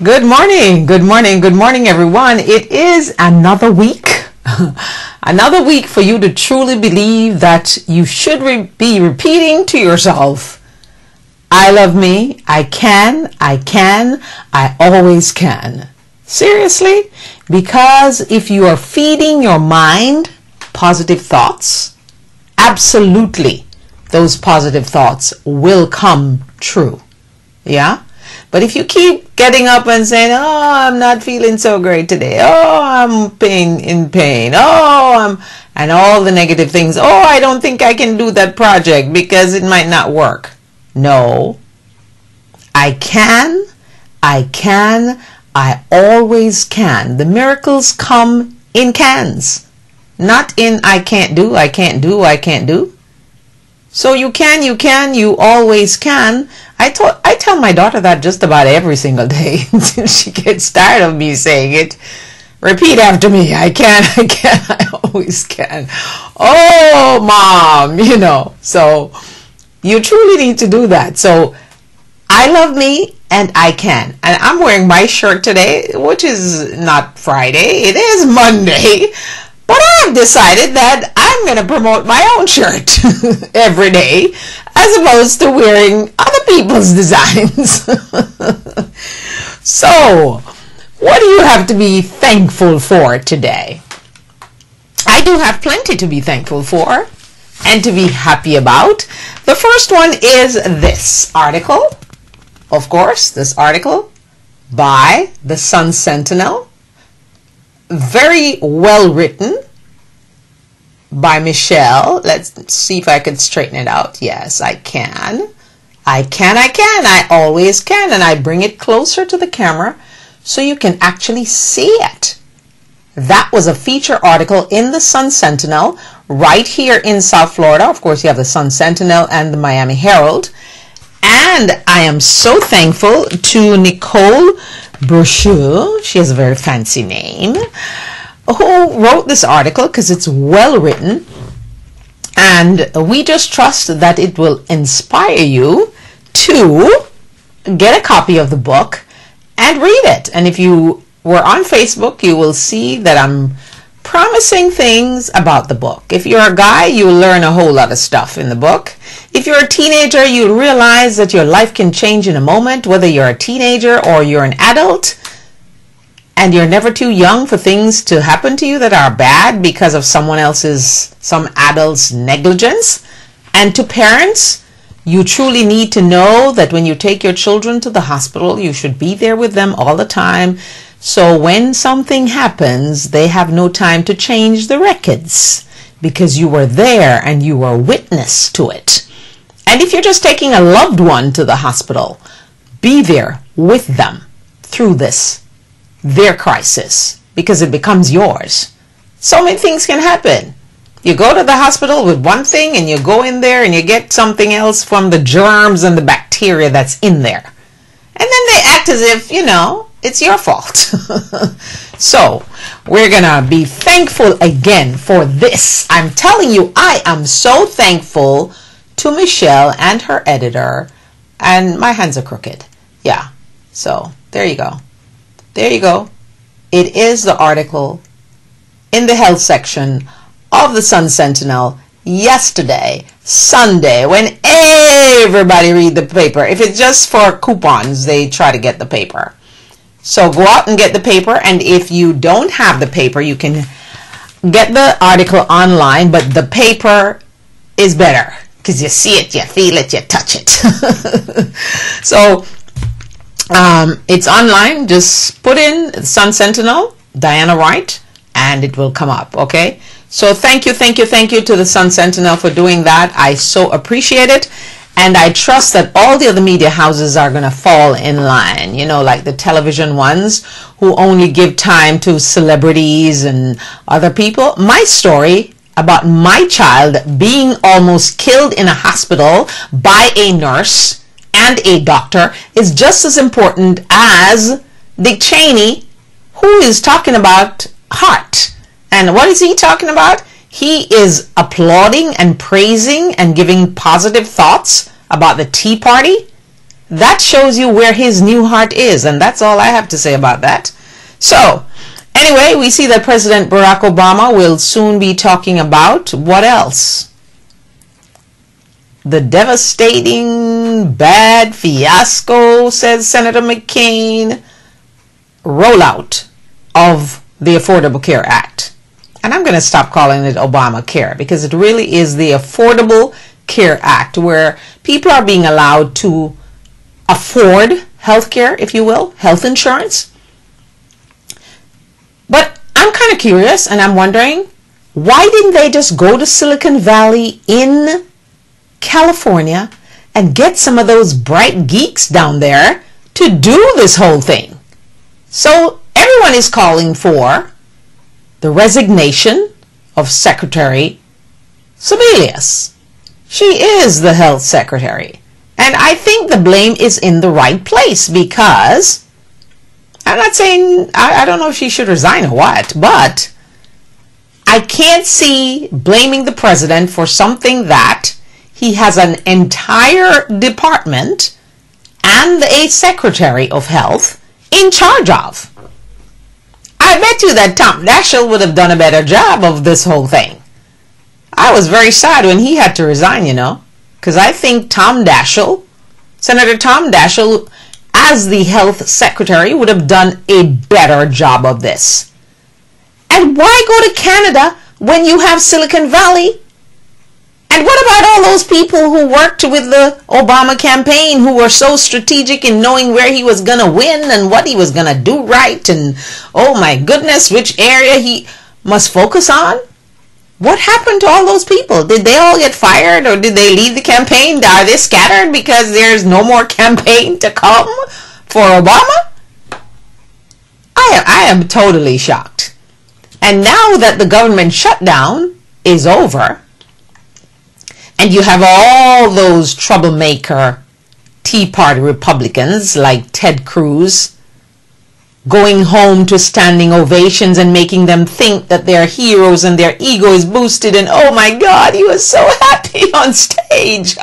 Good morning, good morning, everyone. It is another week, another week for you to truly believe that you should be repeating to yourself, I love me, I can, I always can. Seriously, because if you are feeding your mind positive thoughts, absolutely, those positive thoughts will come true. Yeah? But if you keep getting up and saying, oh, I'm not feeling so great today. Oh, I'm in pain. And all the negative things. Oh, I don't think I can do that project because it might not work. No. I can, I always can. The miracles come in cans. Not in I can't do. So you can, you always can. I tell my daughter that just about every single day until she gets tired of me saying it. Repeat after me. I can, I always can. Oh, Mom, So you truly need to do that. So I love me and I can. And I'm wearing my shirt today, which is not Friday. It is Monday. But I've decided that I'm going to promote my own shirt every day as opposed to wearing other people's designs. So, what do you have to be thankful for today? I do have plenty to be thankful for and to be happy about. The first one is this article. Of course, this article by the Sun Sentinel. Very well written by Michelle. Let's see if I can straighten it out. Yes, I can. I always can. And I bring it closer to the camera so you can actually see it. That was a feature article in the Sun Sentinel right here in South Florida. Of course, you have the Sun Sentinel and the Miami Herald. And I am so thankful to Nicole Brochu, she has a very fancy name, who wrote this article because it's well written, and we just trust that it will inspire you to get a copy of the book and read it. And if you were on Facebook, you will see that I'm promising things about the book. If you're a guy, you'll learn a whole lot of stuff in the book. If you're a teenager, you'll realize that your life can change in a moment, whether you're a teenager or you're an adult, and you're never too young for things to happen to you that are bad because of some adult's negligence. And to parents, you truly need to know that when you take your children to the hospital, you should be there with them all the time. So when something happens, they have no time to change the records because you were there and you were witness to it. And if you're just taking a loved one to the hospital, be there with them through their crisis, because it becomes yours. So many things can happen. You go to the hospital with one thing and you go in there and you get something else from the germs and the bacteria that's in there. And then they act as if, it's your fault. So we're going to be thankful again for this. I'm telling you, I am so thankful to Michelle and her editor, and my hands are crooked. Yeah. So there you go. There you go. It is the article in the health section of the Sun Sentinel yesterday, Sunday, when everybody read the paper. If it's just for coupons, they try to get the paper. So go out and get the paper, and if you don't have the paper, you can get the article online, but the paper is better because you see it, you feel it, you touch it. So it's online. Just put in Sun Sentinel, Diana Wright, and it will come up, okay? So thank you to the Sun Sentinel for doing that. I so appreciate it. And I trust that all the other media houses are going to fall in line, you know, like the television ones who only give time to celebrities and other people. My story about my child being almost killed in a hospital by a nurse and a doctor is just as important as Dick Cheney, who is talking about heart. And what is he talking about? He is applauding and praising and giving positive thoughts about the Tea Party. That shows you where his new heart is, and that's all I have to say about that. So, anyway, we see that President Barack Obama will soon be talking about what else? The devastating, bad fiasco, says Senator McCain, rollout of the Affordable Care Act. And I'm going to stop calling it Obamacare because it really is the Affordable Care Act, where people are being allowed to afford health care, if you will, health insurance. But I'm kind of curious, and I'm wondering, why didn't they just go to Silicon Valley in California and get some of those bright geeks down there to do this whole thing? So everyone is calling for the resignation of Secretary Sebelius. She is the health secretary. And I think the blame is in the right place, because I'm not saying, I don't know if she should resign or what, but I can't see blaming the president for something that he has an entire department and a secretary of health in charge of. I bet you that Tom Daschle would have done a better job of this whole thing. I was very sad when he had to resign, you know, because I think Tom Daschle, Senator Tom Daschle, as the health secretary, would have done a better job of this. And why go to Canada when you have Silicon Valley? And what about all those people who worked with the Obama campaign, who were so strategic in knowing where he was going to win and what he was going to do right, and oh my goodness, which area he must focus on? What happened to all those people? Did they all get fired, or did they leave the campaign? Are they scattered because there's no more campaign to come for Obama? I am totally shocked. And now that the government shutdown is over, and you have all those troublemaker Tea Party Republicans like Ted Cruz going home to standing ovations and making them think that they're heroes and their ego is boosted, and oh my God, he was so happy on stage.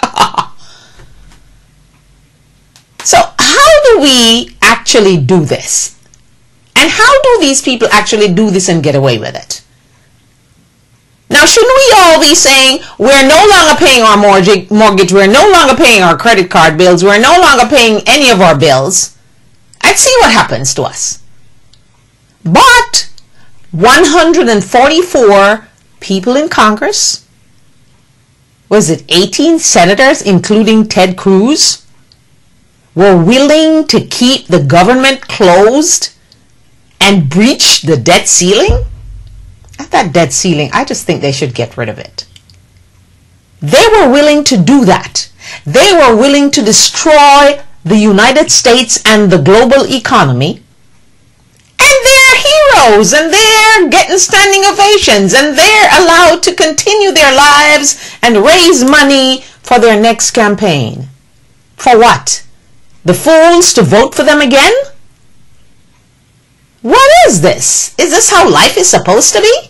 So how do we actually do this? And how do these people actually do this and get away with it? Now, shouldn't we all be saying, we're no longer paying our mortgage, we're no longer paying our credit card bills, we're no longer paying any of our bills, and see what happens to us? But 144 people in Congress, was it 18 senators, including Ted Cruz, were willing to keep the government closed and breach the debt ceiling? That debt ceiling, I just think they should get rid of it. They were willing to do that. They were willing to destroy the United States and the global economy. And they're heroes, and they're getting standing ovations, and they're allowed to continue their lives and raise money for their next campaign. For what? The fools to vote for them again? What is this? Is this how life is supposed to be?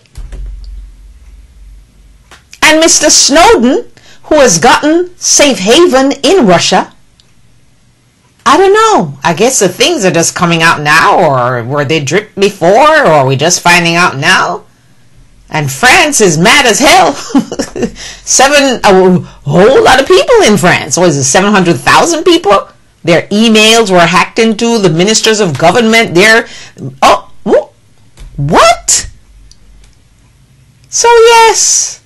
And Mr. Snowden, who has gotten safe haven in Russia, I don't know. I guess the things are just coming out now, or were they dripped before, or are we just finding out now? And France is mad as hell. A whole lot of people in France. What is it, 700,000 people? Their emails were hacked into, the ministers of government, what? So yes,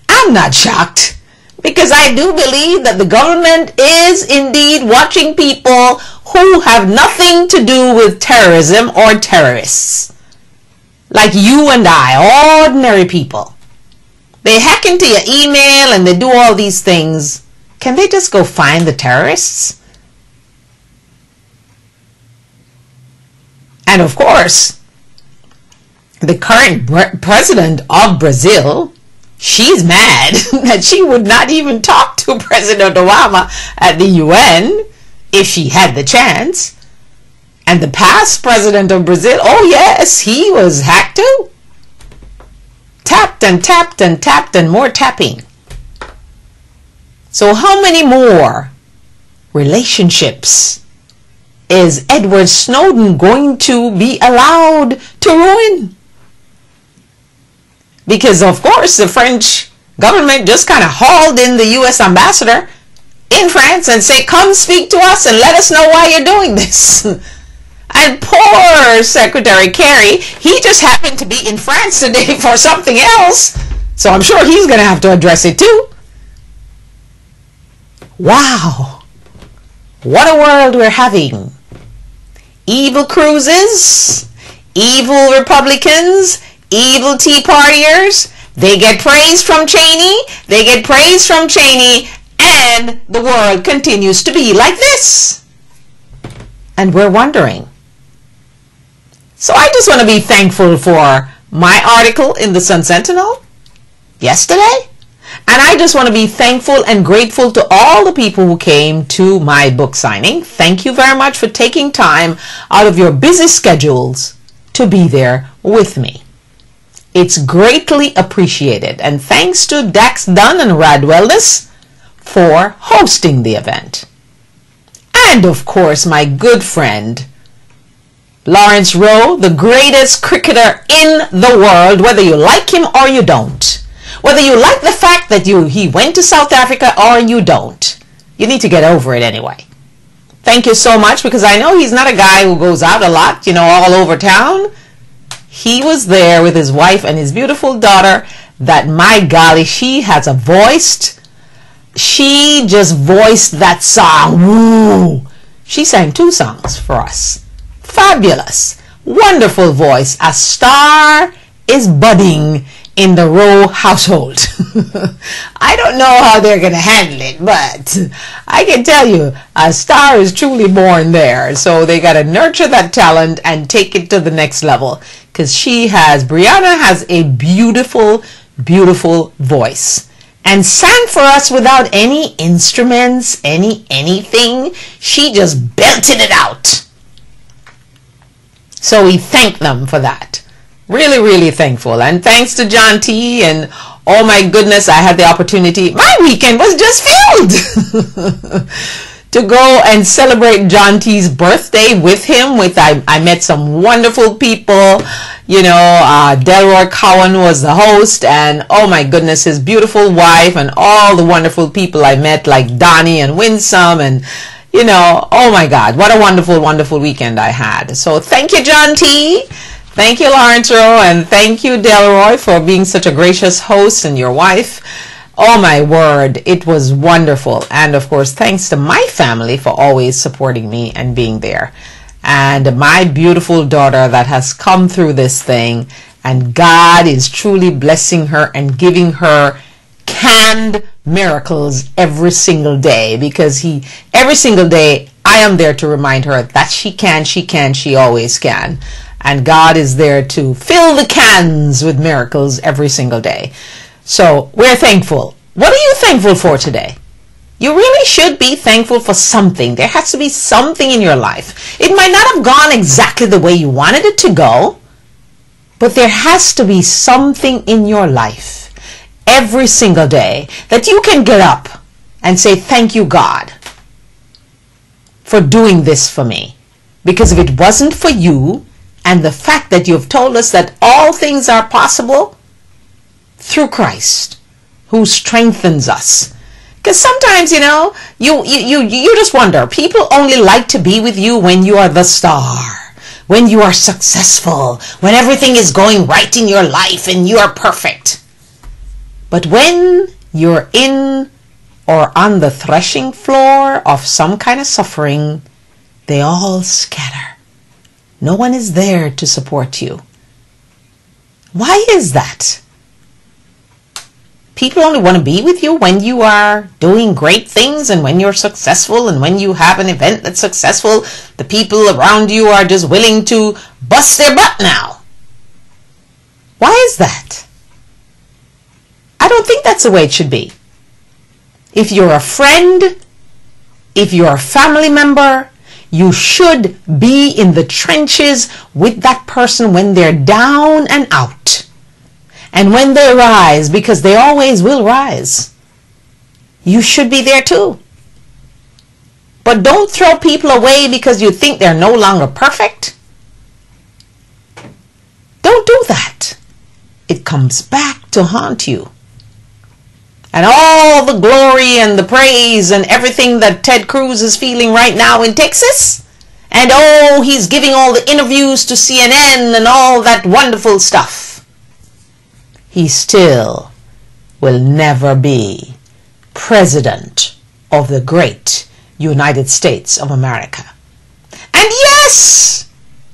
I'm not shocked, because I do believe that the government is indeed watching people who have nothing to do with terrorism or terrorists. Like you and I, ordinary people. They hack into your email and they do all these things Can they just go find the terrorists? And of course, the current president of Brazil, she's mad that she would not even talk to President Obama at the UN if she had the chance. And the past president of Brazil, oh yes, he was hacked too. Tapped and tapped and tapped and more tapping. So how many more relationships is Edward Snowden going to be allowed to ruin? Because of course the French government just kind of hauled in the US ambassador in France and say, come speak to us and let us know why you're doing this. And poor Secretary Kerry, he just happened to be in France today for something else. So I'm sure he's going to have to address it too. Wow. What a world we're having. Evil cruises, evil Republicans, evil Tea Partiers. They get praise from Cheney. They get praise from Cheney. And the world continues to be like this. And we're wondering. So I just want to be thankful for my article in the Sun Sentinel yesterday. And I just want to be thankful and grateful to all the people who came to my book signing. Thank you very much for taking time out of your busy schedules to be there with me. It's greatly appreciated. And thanks to Dax Dunn and Rad Wellness for hosting the event. And of course, my good friend, Lawrence Rowe, the greatest cricketer in the world, whether you like him or you don't. Whether you like the fact that he went to South Africa or you don't. You need to get over it anyway. Thank you so much, because I know he's not a guy who goes out a lot, all over town. He was there with his wife and his beautiful daughter that, my golly, she has a voice. She just voiced that song. Woo! She sang 2 songs for us. Fabulous. Wonderful voice. A star is budding in the Rowe household. I don't know how they're going to handle it, but I can tell you a star is truly born there. So they got to nurture that talent and take it to the next level, because Brianna has a beautiful, beautiful voice and sang for us without any instruments, anything. She just belted it out. So we thank them for that. Really, really thankful. And thanks to John T. And oh my goodness, I had the opportunity. My weekend was just filled to go and celebrate John T.'s birthday with him. I met some wonderful people. Delroy Cowan was the host, and oh my goodness, his beautiful wife and all the wonderful people I met, like Donnie and Winsome, and oh my God, what a wonderful, wonderful weekend I had. So thank you, John T. Thank you, Lawrence Rowe, and thank you, Delroy, for being such a gracious host, and your wife. Oh my word, it was wonderful. And of course, thanks to my family for always supporting me and being there. And my beautiful daughter that has come through this thing, and God is truly blessing her and giving her canned miracles every single day, because every single day I am there to remind her that she always can. And God is there to fill the cans with miracles every single day. So we're thankful. What are you thankful for today? You really should be thankful for something. There has to be something in your life. It might not have gone exactly the way you wanted it to go, but there has to be something in your life every single day that you can get up and say, thank you, God, for doing this for me. Because if it wasn't for you, and the fact that you've told us that all things are possible through Christ, who strengthens us. Because sometimes, you just wonder, people only like to be with you when you are the star, when you are successful, when everything is going right in your life and you are perfect. But when you're in or on the threshing floor of some kind of suffering, they all scatter. No one is there to support you. Why is that? People only want to be with you when you are doing great things and when you're successful, and when you have an event that's successful, the people around you are just willing to bust their butt now. Why is that? I don't think that's the way it should be. If you're a friend, if you're a family member, you should be in the trenches with that person when they're down and out. And when they rise, because they always will rise, you should be there too. But don't throw people away because you think they're no longer perfect. Don't do that. It comes back to haunt you. And all the glory and the praise and everything that Ted Cruz is feeling right now in Texas, and oh, he's giving all the interviews to CNN and all that wonderful stuff, he still will never be president of the great United States of America. And yes,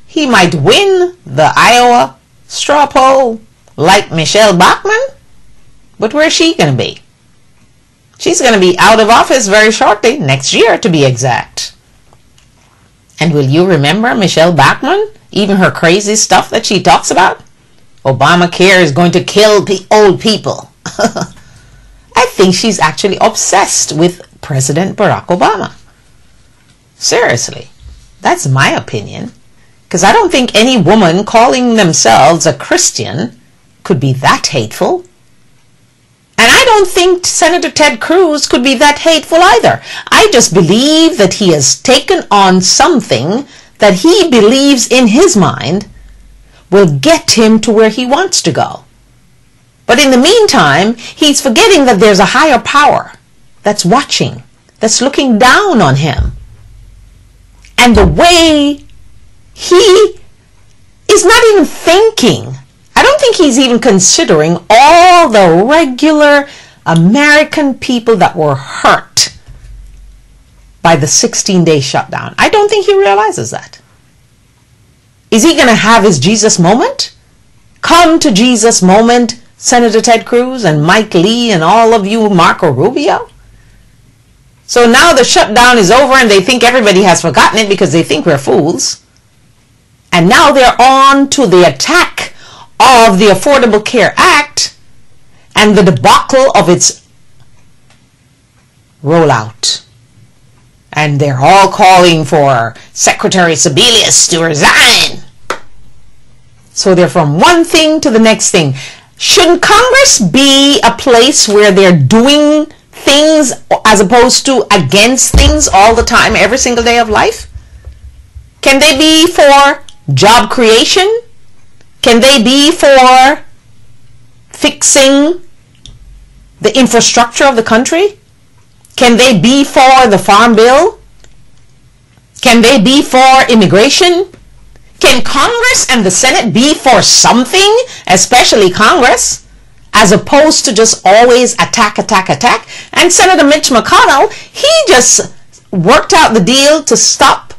he might win the Iowa straw poll like Michelle Bachmann, but where's she going to be? She's going to be out of office very shortly, next year to be exact. And will you remember Michelle Bachmann? Even her crazy stuff that she talks about? Obamacare is going to kill old people. I think she's actually obsessed with President Barack Obama. Seriously, that's my opinion. Because I don't think any woman calling themselves a Christian could be that hateful. And I don't think Senator Ted Cruz could be that hateful either. I just believe that he has taken on something that he believes in his mind will get him to where he wants to go. But in the meantime, he's forgetting that there's a higher power that's watching, that's looking down on him. And the way he is not even thinking, I don't think he's even considering all the regular American people that were hurt by the 16-day shutdown. I don't think he realizes that. Is he going to have his Jesus moment? Come to Jesus moment, Senator Ted Cruz and Mike Lee and all of you, Marco Rubio. So now the shutdown is over and they think everybody has forgotten it because they think we're fools. And now they're on to the attack of the Affordable Care Act and the debacle of its rollout. And they're all calling for Secretary Sebelius to resign. So they're from one thing to the next thing. Shouldn't Congress be a place where they're doing things as opposed to against things all the time, every single day of life? Can they be for job creation? Can they be for fixing the infrastructure of the country? Can they be for the Farm Bill? Can they be for immigration? Can Congress and the Senate be for something, especially Congress, as opposed to just always attack, attack, attack? And Senator Mitch McConnell, he just worked out the deal to stop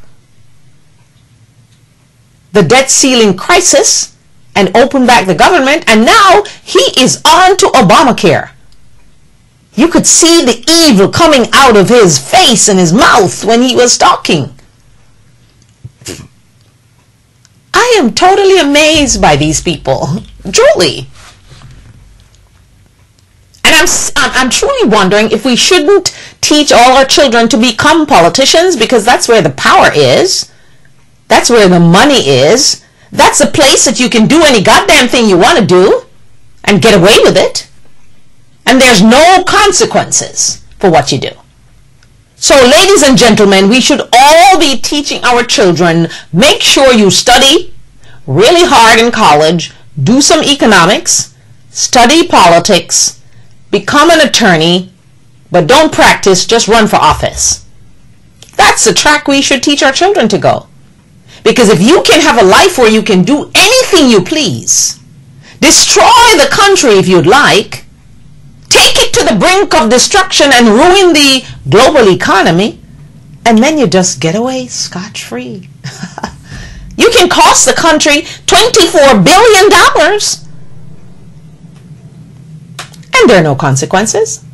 the debt ceiling crisis and open back the government, and now he is on to Obamacare. You could see the evil coming out of his face and his mouth when he was talking. I am totally amazed by these people, truly. And I'm truly wondering if we shouldn't teach all our children to become politicians, because that's where the power is. That's where the money is. That's the place that you can do any goddamn thing you want to do and get away with it. And there's no consequences for what you do. So ladies and gentlemen, we should all be teaching our children, make sure you study really hard in college, do some economics, study politics, become an attorney, but don't practice, just run for office. That's the track we should teach our children to go. Because if you can have a life where you can do anything you please, destroy the country if you'd like, take it to the brink of destruction and ruin the global economy, and then you just get away scot-free. You can cost the country $24 billion and there are no consequences.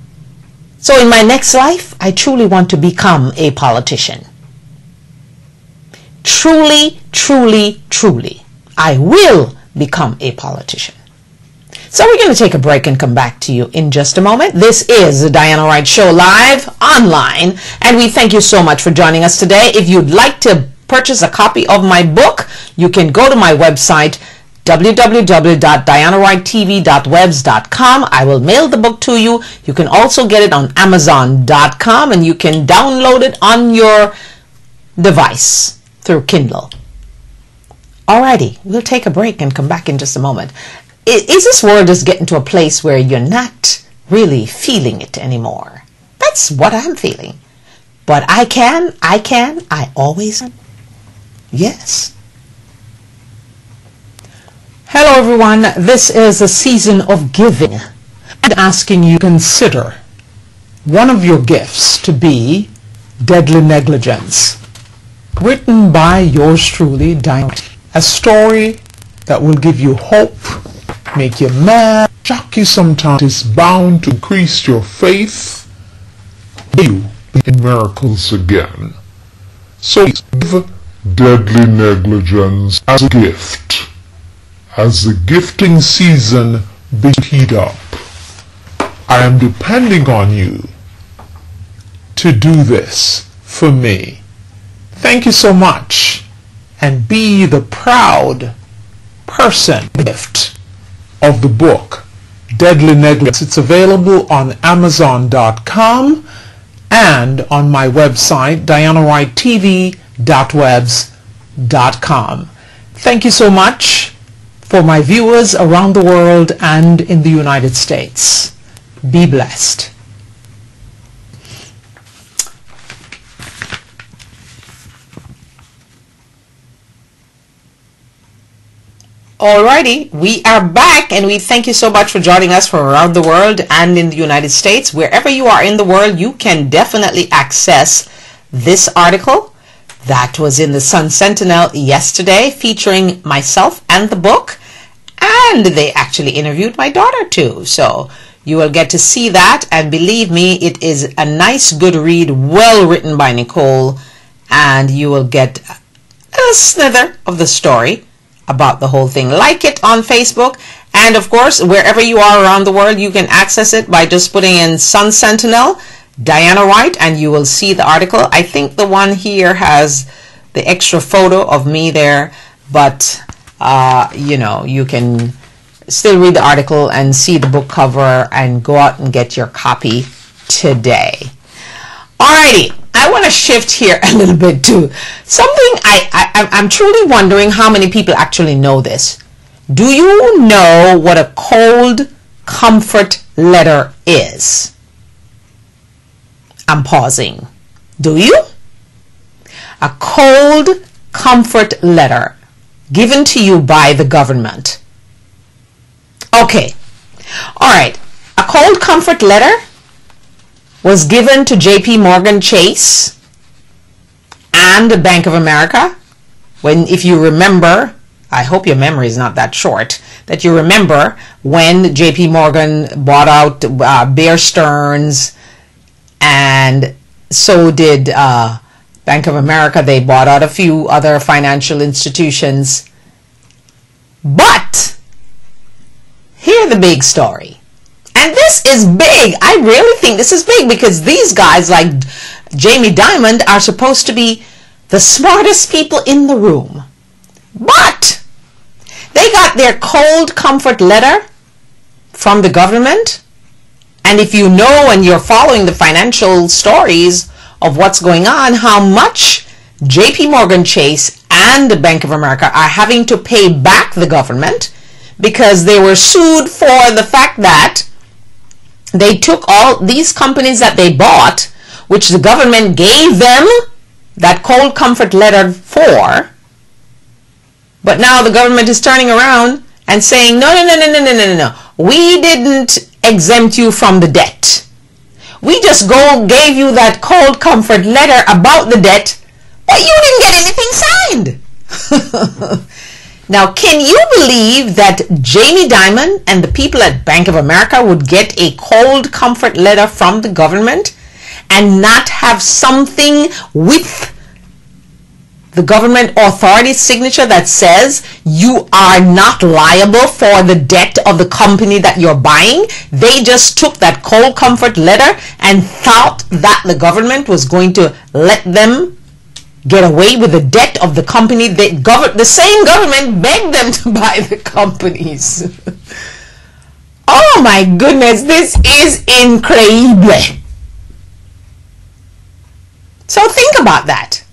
So in my next life, I truly want to become a politician. Truly, truly, truly, I will become a politician. So we're going to take a break and come back to you in just a moment. This is the Diana Wright Show live online, and we thank you so much for joining us today. If you'd like to purchase a copy of my book, you can go to my website, www.dianawrighttv.webs.com. I will mail the book to you. You can also get it on Amazon.com, and you can download it on your device through Kindle. Alrighty, we'll take a break and come back in just a moment. Is this world just getting to a place where you're not really feeling it anymore? That's what I'm feeling. But I always can. Yes. Hello everyone, this is a season of giving. I'm asking you to consider one of your gifts to be Deadly Negligence, written by yours truly, Diana. A story that will give you hope, make you mad, shock you sometimes, is bound to increase your faith, you in miracles again. So give Deadly Negligence as a gift. As the gifting season begins to heat up, I am depending on you to do this for me. Thank you so much, and be the proud person gift of the book Deadly Negligence. It's available on Amazon.com and on my website dianawrighttv.webs.com. Thank you so much for my viewers around the world and in the United States. Be blessed. Alrighty, we are back, and we thank you so much for joining us from around the world and in the United States. Wherever you are in the world, you can definitely access this article that was in the Sun Sentinel yesterday, featuring myself and the book, and they actually interviewed my daughter too. So you will get to see that, and believe me, it is a nice, good read, well written by Nicole, and you will get a snither of the story about the whole thing. Like it on Facebook, and of course wherever you are around the world, you can access it by just putting in Sun Sentinel Diana Wright, and you will see the article. I think the one here has the extra photo of me there, but you know, you can still read the article and see the book cover and go out and get your copy today. Alrighty, I want to shift here a little bit to something I'm truly wondering how many people actually know this. Do you know what a cold comfort letter is? I'm pausing. Do you? A cold comfort letter given to you by the government. Okay. Alright. A cold comfort letter was given to J.P. Morgan Chase and the Bank of America. When, if you remember, I hope your memory is not that short, that you remember when J.P. Morgan bought out Bear Stearns, and so did Bank of America. They bought out a few other financial institutions. But here's the big story. And this is big. I really think this is big, because these guys like Jamie Dimon are supposed to be the smartest people in the room. But they got their cold comfort letter from the government. And if you know and you're following the financial stories of what's going on, how much J.P. Morgan Chase and the Bank of America are having to pay back the government, because they were sued for the fact that they took all these companies that they bought, which the government gave them that cold comfort letter for, but now the government is turning around and saying, no, we didn't exempt you from the debt. We just gave you that cold comfort letter about the debt, but you didn't get anything signed. Now, can you believe that Jamie Dimon and the people at Bank of America would get a cold comfort letter from the government and not have something with the government authority signature that says you are not liable for the debt of the company that you're buying? They just took that cold comfort letter and thought that the government was going to let them get away with the debt of the company. The same government begged them to buy the companies. Oh my goodness, this is incredible. So think about that.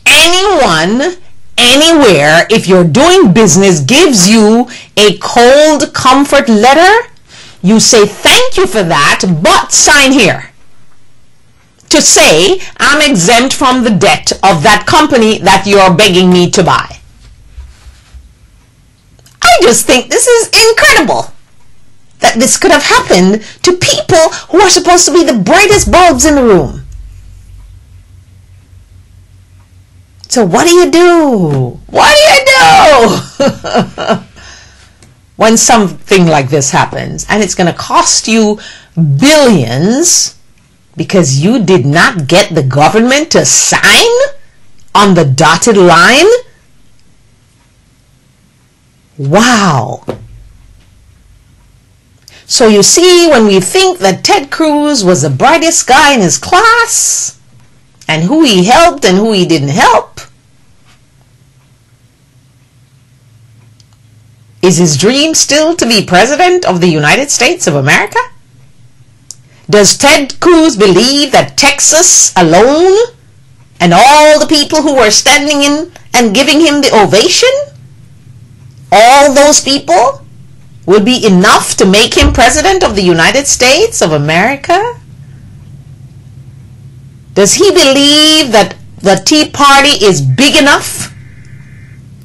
Anyone, anywhere, if you're doing business, gives you a cold comfort letter, you say thank you for that, but sign here to say I'm exempt from the debt of that company that you're begging me to buy. I just think this is incredible that this could have happened to people who are supposed to be the brightest bulbs in the room. So what do you do? What do you do when something like this happens and it's going to cost you billions because you did not get the government to sign on the dotted line? Wow. So you see, when we think that Ted Cruz was the brightest guy in his class, and who he helped and who he didn't help, is his dream still to be president of the United States of America? Does Ted Cruz believe that Texas alone and all the people who were standing in and giving him the ovation, all those people will be enough to make him president of the United States of America? Does he believe that the Tea Party is big enough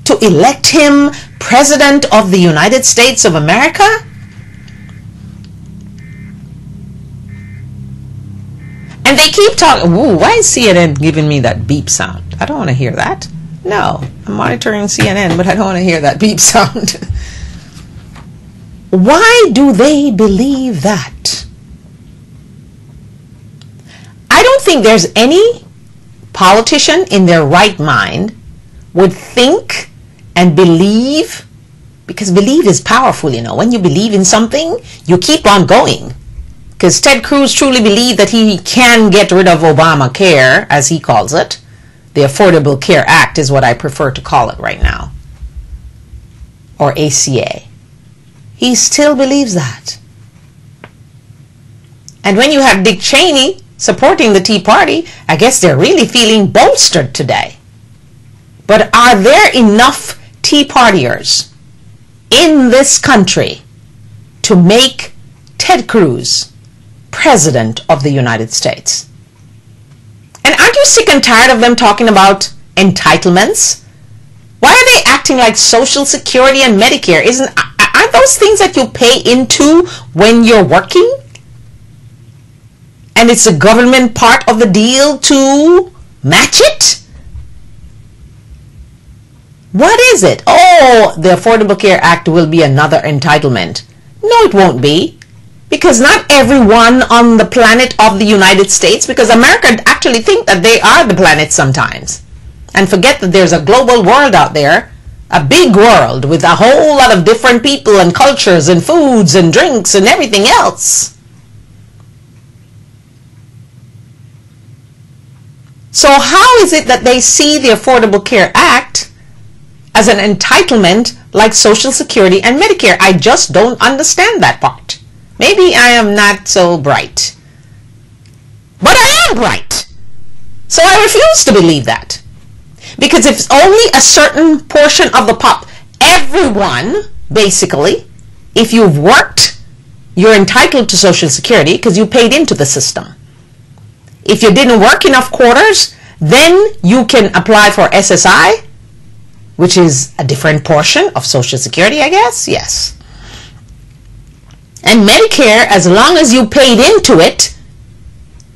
to elect him president of the United States of America? And they keep talking. Ooh, why is CNN giving me that beep sound? I don't want to hear that. No, I'm monitoring CNN, but I don't want to hear that beep sound. Why do they believe that? I don't think there's any politician in their right mind would think and believe, because believe is powerful, you know. When you believe in something, you keep on going. Because Ted Cruz truly believed that he can get rid of Obamacare, as he calls it. The Affordable Care Act is what I prefer to call it right now. Or ACA. He still believes that. And when you have Dick Cheney supporting the Tea Party, I guess they're really feeling bolstered today. But are there enough Tea Partiers in this country to make Ted Cruz president of the United States? And aren't you sick and tired of them talking about entitlements? Why are they acting like Social Security and Medicare? Aren't those things that you pay into when you're working? And it's a government part of the deal to match it? What is it? Oh, the Affordable Care Act will be another entitlement. No, it won't be. Because not everyone on the planet of the United States, because America actually think that they are the planet sometimes, and forget that there's a global world out there, a big world with a whole lot of different people and cultures and foods and drinks and everything else. So how is it that they see the Affordable Care Act as an entitlement like Social Security and Medicare? I just don't understand that part. Maybe I am not so bright. But I am bright. So I refuse to believe that. Because if only a certain portion of the everyone, basically, if you've worked, you're entitled to Social Security because you paid into the system. If you didn't work enough quarters, then you can apply for SSI, which is a different portion of Social Security, I guess. Yes. And Medicare, as long as you paid into it,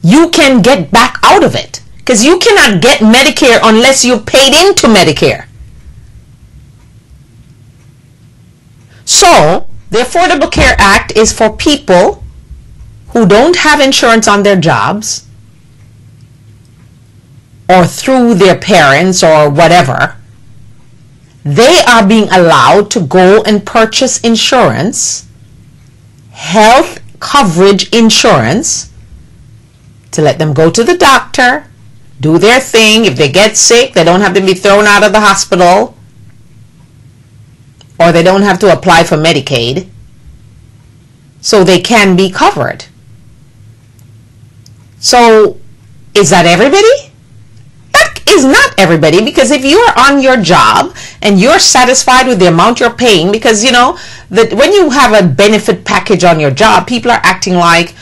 you can get back out of it. Because you cannot get Medicare unless you paid into Medicare. So the Affordable Care Act is for people who don't have insurance on their jobs or through their parents or whatever. They are being allowed to go and purchase insurance, health coverage insurance, to let them go to the doctor, do their thing. If they get sick, they don't have to be thrown out of the hospital, or they don't have to apply for Medicaid, so they can be covered. So is that everybody? That is not everybody, because if you are on your job and you're satisfied with the amount you're paying, because you know that when you have a benefit package on your job, people are acting like,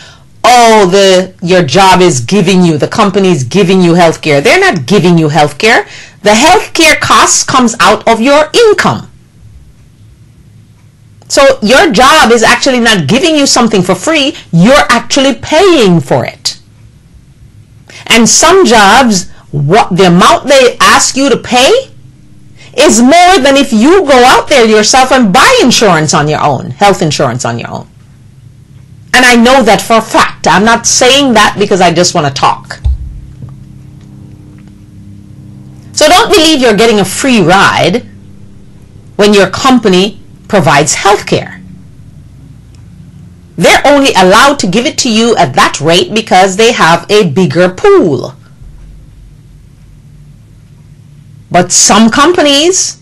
oh, your job is giving you, the company is giving you health care. They're not giving you health care. The health care cost comes out of your income. So your job is actually not giving you something for free. You're actually paying for it. And some jobs, what the amount they ask you to pay is more than if you go out there yourself and buy insurance on your own, health insurance on your own. And I know that for a fact. I'm not saying that because I just want to talk. So don't believe you're getting a free ride when your company provides health care. They're only allowed to give it to you at that rate because they have a bigger pool. But some companies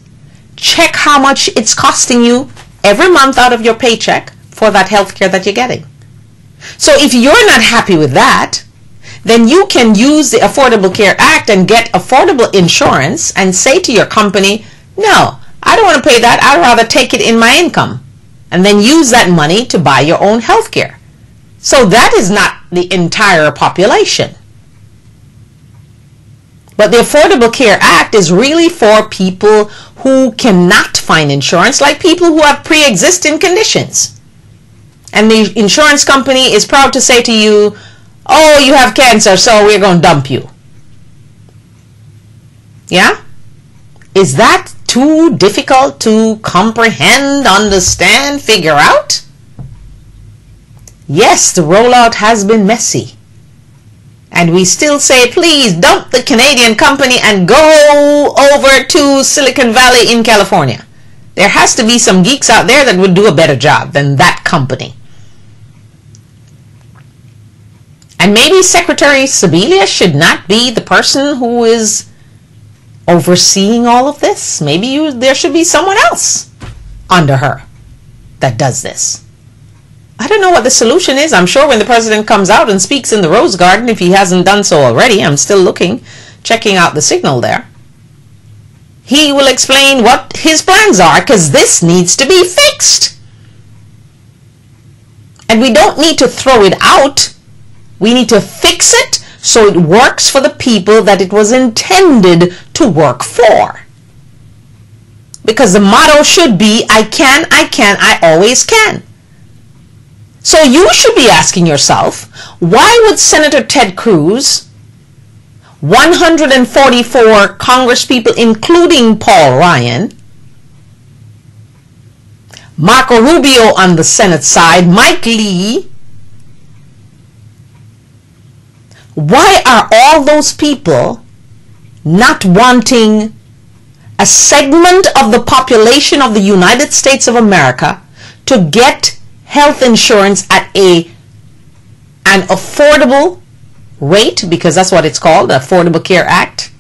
check how much it's costing you every month out of your paycheck for that health care that you're getting. So if you're not happy with that, then you can use the Affordable Care Act and get affordable insurance and say to your company, no, I don't want to pay that. I'd rather take it in my income, and then use that money to buy your own health care. So that is not the entire population. But the Affordable Care Act is really for people who cannot find insurance, like people who have pre-existing conditions. And the insurance company is proud to say to you, oh, you have cancer, so we're going to dump you. Yeah? Is that too difficult to comprehend, understand, figure out? Yes, the rollout has been messy. And we still say, please dump the Canadian company and go over to Silicon Valley in California. There has to be some geeks out there that would do a better job than that company. And maybe Secretary Sebelius should not be the person who is overseeing all of this. Maybe there should be someone else under her that does this. I don't know what the solution is. I'm sure when the president comes out and speaks in the Rose Garden, if he hasn't done so already, I'm still looking, checking out the signal there, he will explain what his plans are, because this needs to be fixed. And we don't need to throw it out. We need to fix it so it works for the people that it was intended to work for. Because the motto should be, I can, I always can. So you should be asking yourself, why would Senator Ted Cruz, 144 congresspeople, including Paul Ryan, Marco Rubio on the Senate side, Mike Lee, why are all those people not wanting a segment of the population of the United States of America to get health insurance at an affordable rate, because that's what it's called, the Affordable Care Act?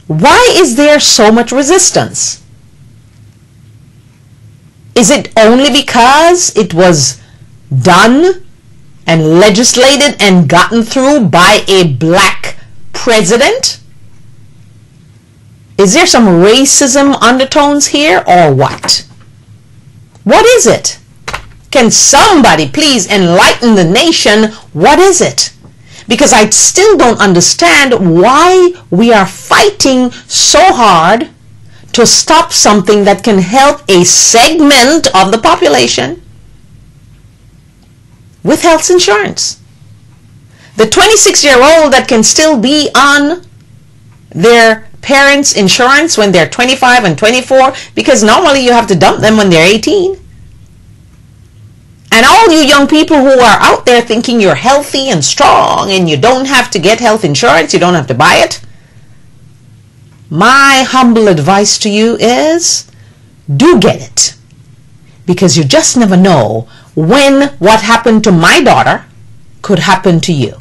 Why is there so much resistance? Is it only because it was done and legislated and gotten through by a black president? Is there some racism undertones here, or what? What is it? Can somebody please enlighten the nation? What is it? Because I still don't understand why we are fighting so hard to stop something that can help a segment of the population with health insurance. The 26-year-old that can still be on their parents' insurance when they're 25 and 24, because normally you have to dump them when they're 18. And all you young people who are out there thinking you're healthy and strong and you don't have to get health insurance, you don't have to buy it, my humble advice to you is do get it. Because you just never know when what happened to my daughter could happen to you.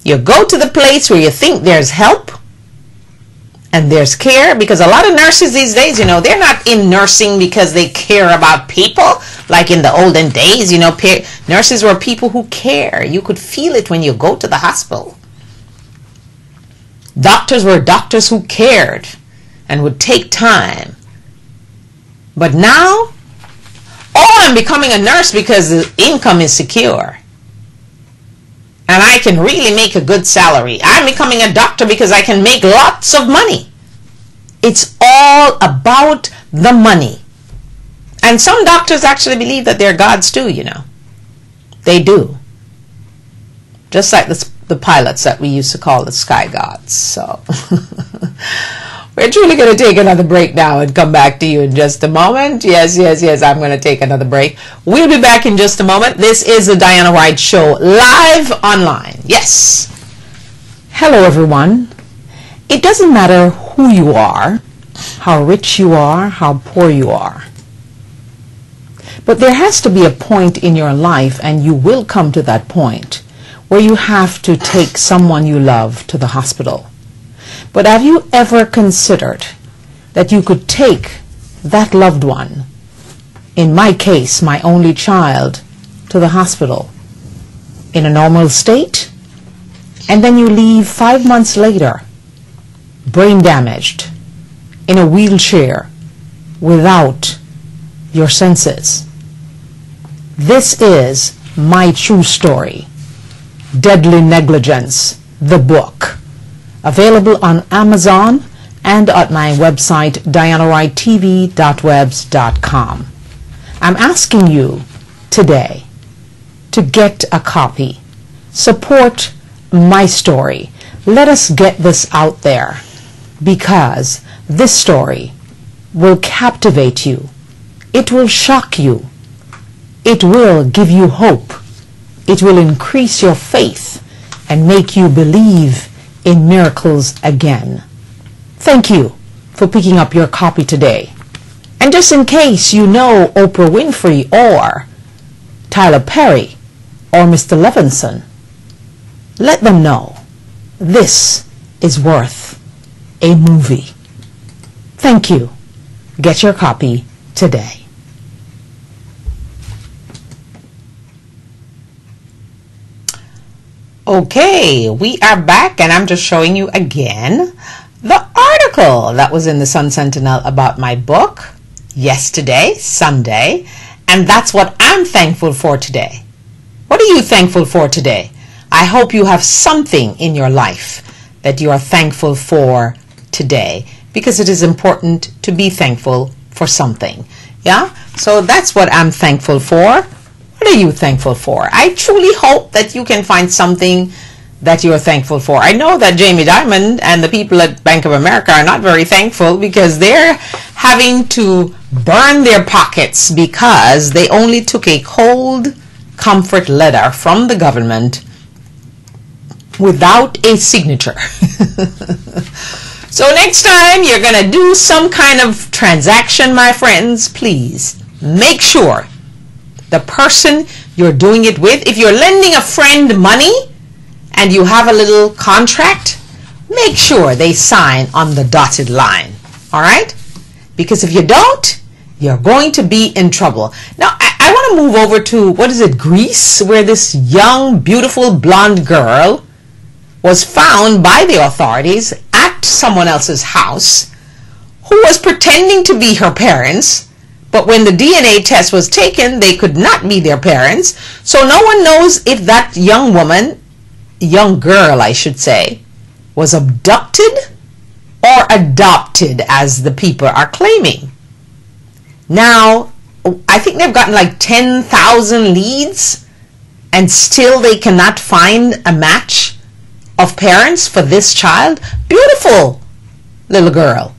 You go to the place where you think there's help and there's care, because a lot of nurses these days, you know, they're not in nursing because they care about people like in the olden days. You know, nurses were people who care. You could feel it when you go to the hospital. Doctors were doctors who cared and would take time. But now, oh, I'm becoming a nurse because the income is secure and I can really make a good salary. I'm becoming a doctor because I can make lots of money. It's all about the money. And some doctors actually believe that they're gods too, you know. They do. Just like the pilots that we used to call the sky gods. So we're truly going to take another break now and come back to you in just a moment. Yes, I'm going to take another break. We'll be back in just a moment. This is the Diana Wright Show, live online. Yes. Hello, everyone. It doesn't matter who you are, how rich you are, how poor you are. But there has to be a point in your life, and you will come to that point, where you have to take someone you love to the hospital. But have you ever considered that you could take that loved one, in my case, my only child, to the hospital in a normal state, and then you leave 5 months later, brain damaged, in a wheelchair, without your senses? This is my true story, Deadly Negligence, the book. Available on Amazon and at my website, dianawrighttv.webs.com. I'm asking you today to get a copy. Support my story. Let us get this out there, because this story will captivate you. It will shock you. It will give you hope. It will increase your faith and make you believe in miracles again. Thank you for picking up your copy today. And just in case you know Oprah Winfrey or Tyler Perry or Mr. Levinson, let them know this is worth a movie. Thank you. Get your copy today. Okay, we are back, and I'm just showing you again the article that was in the Sun Sentinel about my book yesterday, Sunday, and that's what I'm thankful for today. What are you thankful for today? I hope you have something in your life that you are thankful for today, because it is important to be thankful for something. Yeah? So that's what I'm thankful for. What are you thankful for? I truly hope that you can find something that you are thankful for. I know that Jamie Dimon and the people at Bank of America are not very thankful, because they're having to burn their pockets because they only took a cold comfort letter from the government without a signature. So next time you're going to do some kind of transaction, my friends, please make sure the person you're doing it with, if you're lending a friend money and you have a little contract, make sure they sign on the dotted line. All right? Because if you don't, you're going to be in trouble. Now, I want to move over to, what is it, Greece, where this young, beautiful blonde girl was found by the authorities at someone else's house, who was pretending to be her parents. But when the DNA test was taken, they could not be their parents. So no one knows if that young woman, young girl I should say, was abducted or adopted, as the people are claiming. Now, I think they've gotten like 10,000 leads, and still they cannot find a match of parents for this child. Beautiful little girl,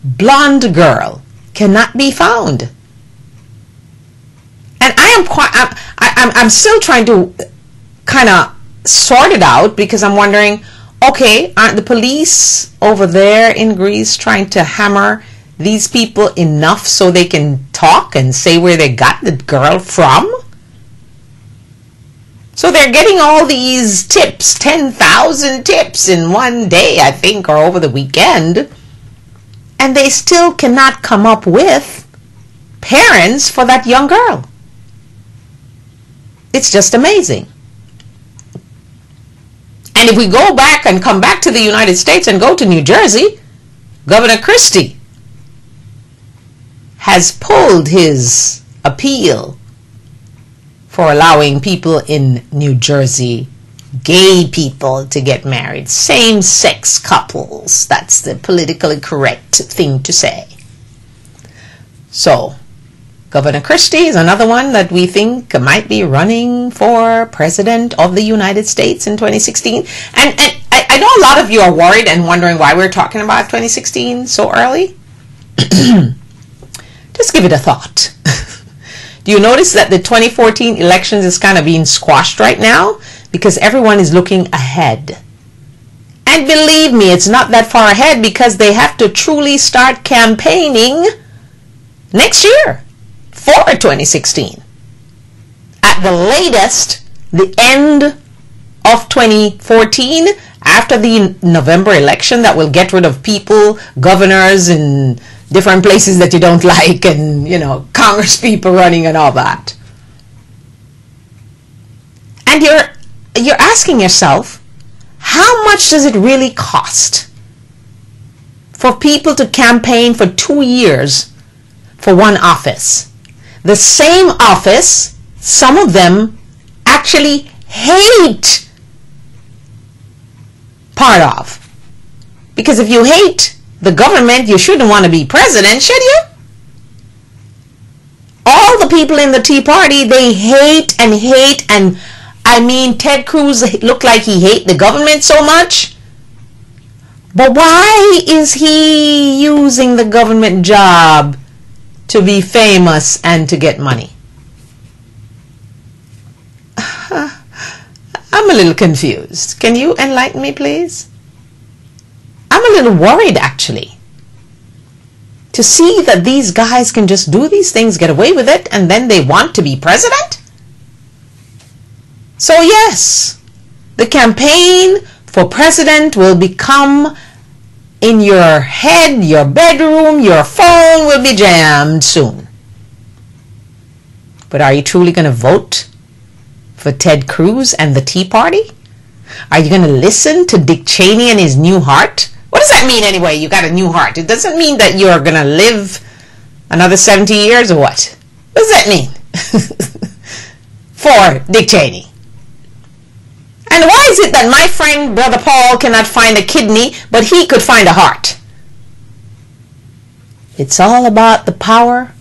blonde girl, cannot be found. I'm still trying to kind of sort it out, because I'm wondering, okay, aren't the police over there in Greece trying to hammer these people enough so they can talk and say where they got the girl from? So they're getting all these tips, 10,000 tips in one day, I think, or over the weekend, and they still cannot come up with parents for that young girl. It's just amazing. And if we go back and come back to the United States and go to New Jersey, Governor Christie has pulled his appeal for allowing people in New Jersey, gay people, to get married. Same-sex couples. That's the politically correct thing to say. So, Governor Christie is another one that we think might be running for President of the United States in 2016. And I know a lot of you are worried and wondering why we're talking about 2016 so early. Just give it a thought. Do you notice that the 2014 elections is kind of being squashed right now? Because everyone is looking ahead. And believe me, it's not that far ahead, because they have to truly start campaigning next year for 2016. At the latest, the end of 2014, after the November election that will get rid of people, governors in different places that you don't like, and, you know, Congress people running and all that. And you're asking yourself, how much does it really cost for people to campaign for 2 years for one office? The same office, some of them actually hate part of. Because if you hate the government, you shouldn't want to be president, should you? All the people in the Tea Party, they hate, and I mean, Ted Cruz looked like he hates the government so much. But why is he using the government job to be famous and to get money? I'm a little confused. Can you enlighten me, please? I'm a little worried, actually, to see that these guys can just do these things, get away with it, and then they want to be president? So yes, the campaign for president will become in your head, your bedroom, your phone will be jammed soon. But are you truly going to vote for Ted Cruz and the Tea Party? Are you going to listen to Dick Cheney and his new heart? What does that mean anyway? You got a new heart. It doesn't mean that you're going to live another 70 years or what? What does that mean? For Dick Cheney. And why is it that my friend Brother Paul cannot find a kidney, but he could find a heart? It's all about the power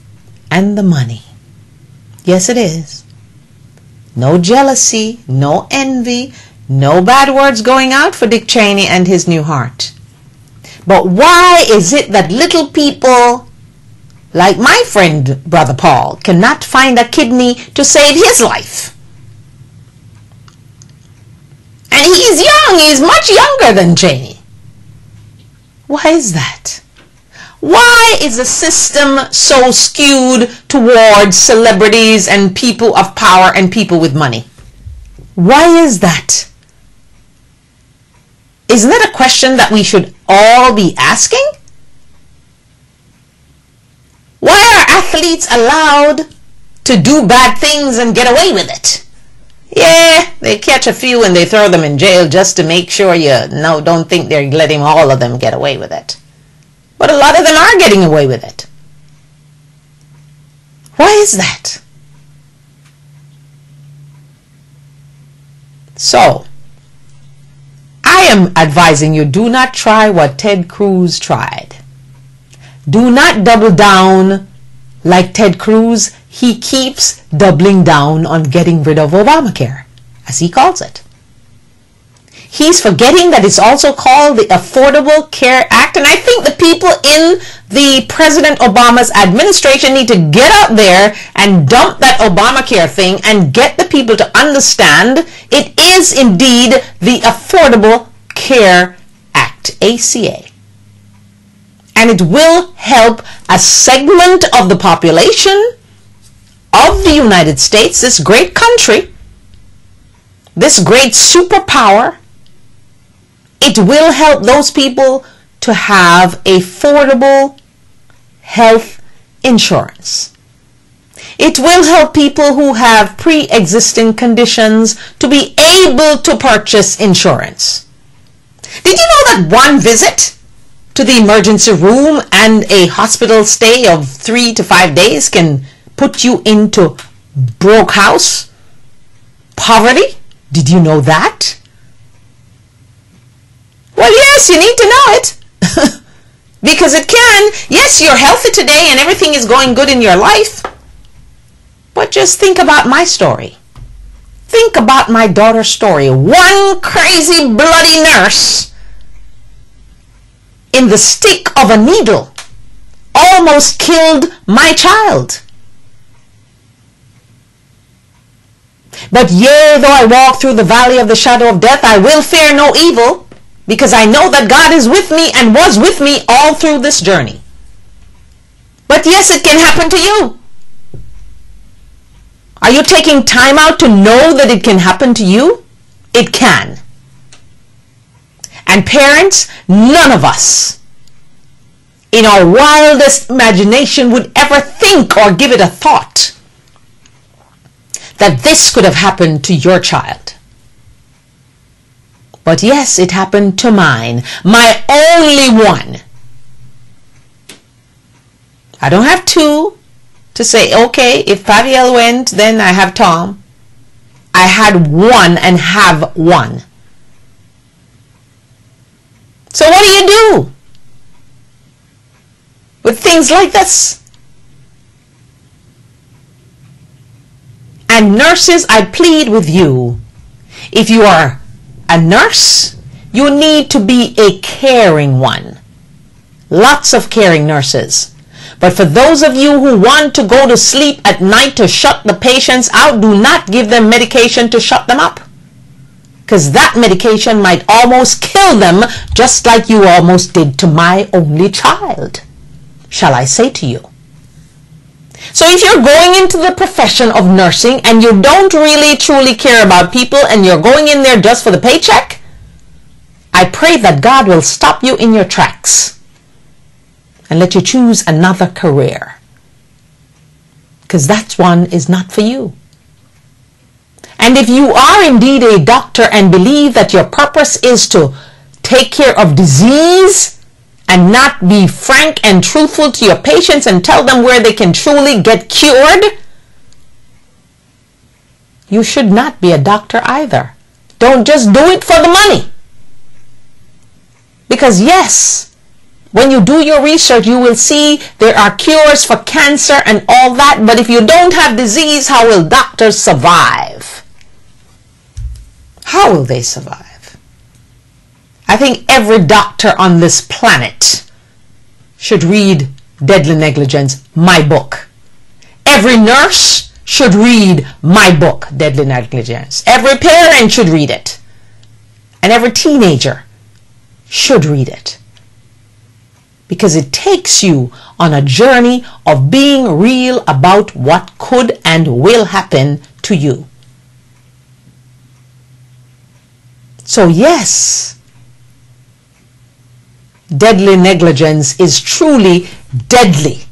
and the money. Yes, it is. No jealousy, no envy, no bad words going out for Dick Cheney and his new heart. But why is it that little people like my friend Brother Paul cannot find a kidney to save his life? And he's young, he's much younger than Cheney. Why is that? Why is the system so skewed towards celebrities and people of power and people with money? Why is that? Isn't that a question that we should all be asking? Why are athletes allowed to do bad things and get away with it? Yeah, they catch a few and they throw them in jail just to make sure don't think they're letting all of them get away with it. But a lot of them are getting away with it. Why is that? So, I am advising you, do not try what Ted Cruz tried. Do not double down like Ted Cruz. He keeps doubling down on getting rid of Obamacare, as he calls it. He's forgetting that it's also called the Affordable Care Act. And I think the people in the President Obama's administration need to get out there and dump that Obamacare thing and get the people to understand it is indeed the Affordable Care Act, ACA. And it will help a segment of the population of the United States, this great country, this great superpower. It will help those people to have affordable health insurance. It will help people who have pre-existing conditions to be able to purchase insurance. Did you know that one visit to the emergency room and a hospital stay of 3 to 5 days can put you into broke house, poverty? Did you know that? Well, yes, you need to know it. Because it can. Yes, you're healthy today and everything is going good in your life. But just think about my story. Think about my daughter's story. One crazy bloody nurse in the stick of a needle almost killed my child. But yea, though I walk through the valley of the shadow of death, I will fear no evil, because I know that God is with me and was with me all through this journey. But yes, it can happen to you. Are you taking time out to know that it can happen to you? It can. And parents, none of us in our wildest imagination would ever think or give it a thought that this could have happened to your child. But yes, it happened to mine, my only one. I don't have two to say, okay, if Fabielle went, then I have Tom. I had one and have one. So what do you do with things like this? And nurses, I plead with you, if you are a nurse, you need to be a caring one. Lots of caring nurses. But for those of you who want to go to sleep at night to shut the patients out, do not give them medication to shut them up. Because that medication might almost kill them, just like you almost did to my only child, shall I say to you. So if you're going into the profession of nursing and you don't really truly care about people and you're going in there just for the paycheck, I pray that God will stop you in your tracks and let you choose another career, because that one is not for you. And if you are indeed a doctor and believe that your purpose is to take care of disease and not be frank and truthful to your patients and tell them where they can truly get cured, you should not be a doctor either. Don't just do it for the money. Because yes, when you do your research, you will see there are cures for cancer and all that. But if you don't have disease, how will doctors survive? How will they survive? I think every doctor on this planet should read Deadly Negligence, my book. Every nurse should read my book, Deadly Negligence. Every parent should read it. And every teenager should read it. Because it takes you on a journey of being real about what could and will happen to you. So yes, deadly negligence is truly deadly.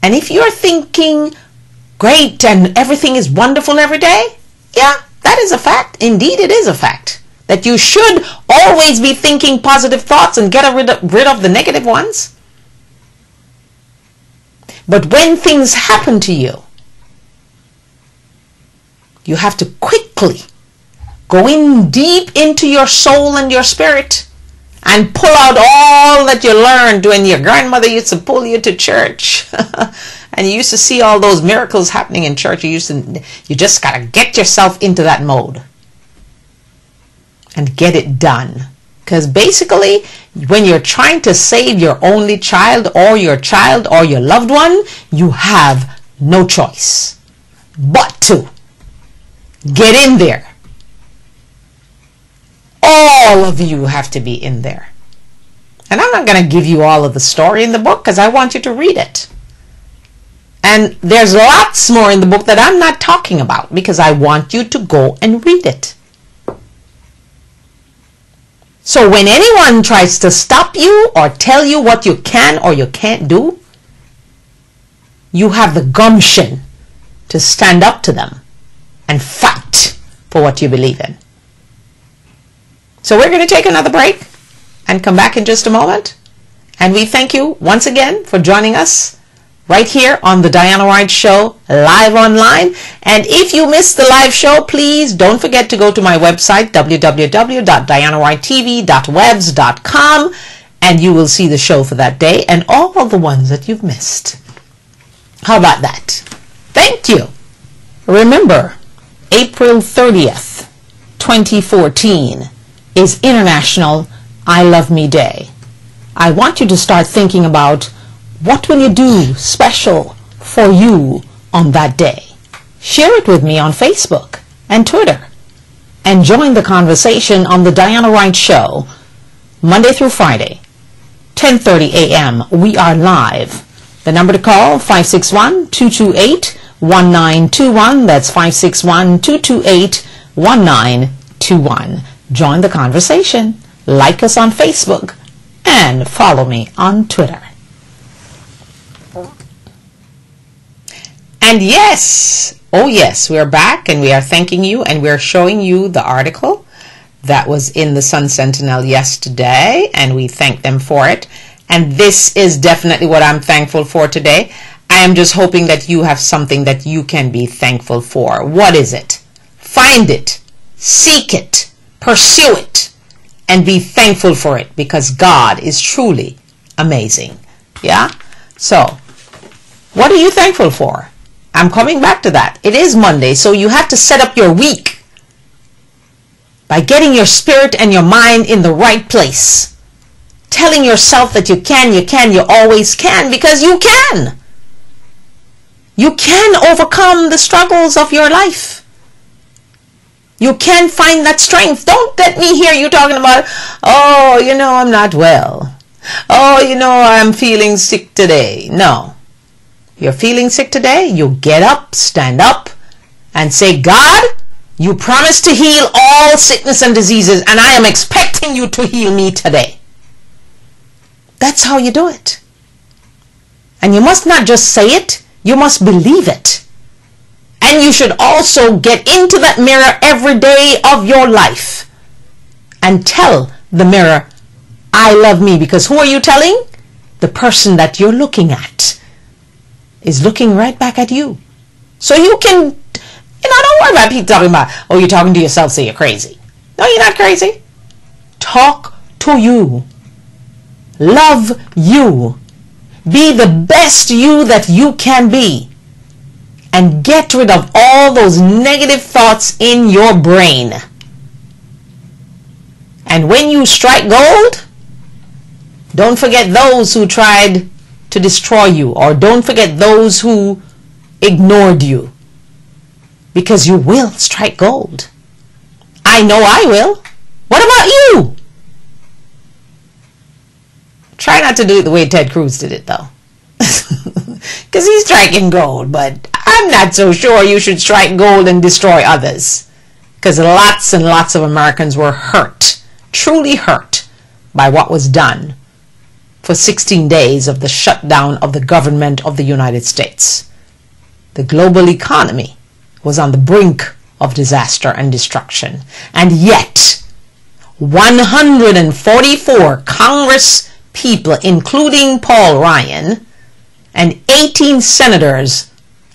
And if you're thinking great and everything is wonderful every day, yeah, that is a fact. Indeed, it is a fact that you should always be thinking positive thoughts and get rid of the negative ones. But when things happen to you, you have to quickly go in deep into your soul and your spirit and pull out all that you learned when your grandmother used to pull you to church. And you used to see all those miracles happening in church. You just got to get yourself into that mode and get it done. Because basically, when you're trying to save your only child or your loved one, you have no choice but to get in there. All of you have to be in there. And I'm not going to give you all of the story in the book because I want you to read it. And there's lots more in the book that I'm not talking about because I want you to go and read it. So when anyone tries to stop you or tell you what you can or you can't do, you have the gumption to stand up to them and fight for what you believe in. So we're going to take another break and come back in just a moment. And we thank you once again for joining us right here on the Diana Wright Show live online. And if you missed the live show, please don't forget to go to my website, www.dianawrighttv.webs.com, and you will see the show for that day and all of the ones that you've missed. How about that? Thank you. Remember, April 30th, 2014 is International I Love Me Day. I want you to start thinking about what will you do special for you on that day. Share it with me on Facebook and Twitter. And join the conversation on the Diana Wright Show, Monday through Friday, 10:30 a.m. We are live. The number to call, 561-228-1921. That's 561-228-1921. Join the conversation. Like us on Facebook and follow me on Twitter. And yes, oh yes, we are back and we are thanking you and we are showing you the article that was in the Sun Sentinel yesterday, and we thank them for it. And this is definitely what I'm thankful for today. I am just hoping that you have something that you can be thankful for. What is it? Find it, seek it, pursue it, and be thankful for it, because God is truly amazing. Yeah? So, what are you thankful for? I'm coming back to that. It is Monday, so you have to set up your week by getting your spirit and your mind in the right place. Telling yourself that you can, you always can, because you can. You can overcome the struggles of your life. You can find that strength. Don't let me hear you talking about, oh, I'm not well. Oh, I'm feeling sick today. No. You're feeling sick today, you get up, stand up, and say, God, you promised to heal all sickness and diseases, and I am expecting you to heal me today. That's how you do it. And you must not just say it, you must believe it. And you should also get into that mirror every day of your life and tell the mirror, I love me. Because who are you telling? The person that you're looking at is looking right back at you. So you can, don't worry about people talking about, oh, you're talking to yourself, so you're crazy. No, you're not crazy. Talk to you. Love you. Be the best you that you can be. And get rid of all those negative thoughts in your brain. And when you strike gold, don't forget those who tried to destroy you, or don't forget those who ignored you, because you will strike gold. I know I will. What about you? Try not to do it the way Ted Cruz did it, though, because he's striking gold, but I'm not so sure you should strike gold and destroy others, because lots and lots of Americans were hurt, truly hurt, by what was done for 16 days of the shutdown of the government of the United States. The global economy was on the brink of disaster and destruction. And yet, 144 Congress people, including Paul Ryan, and 18 senators,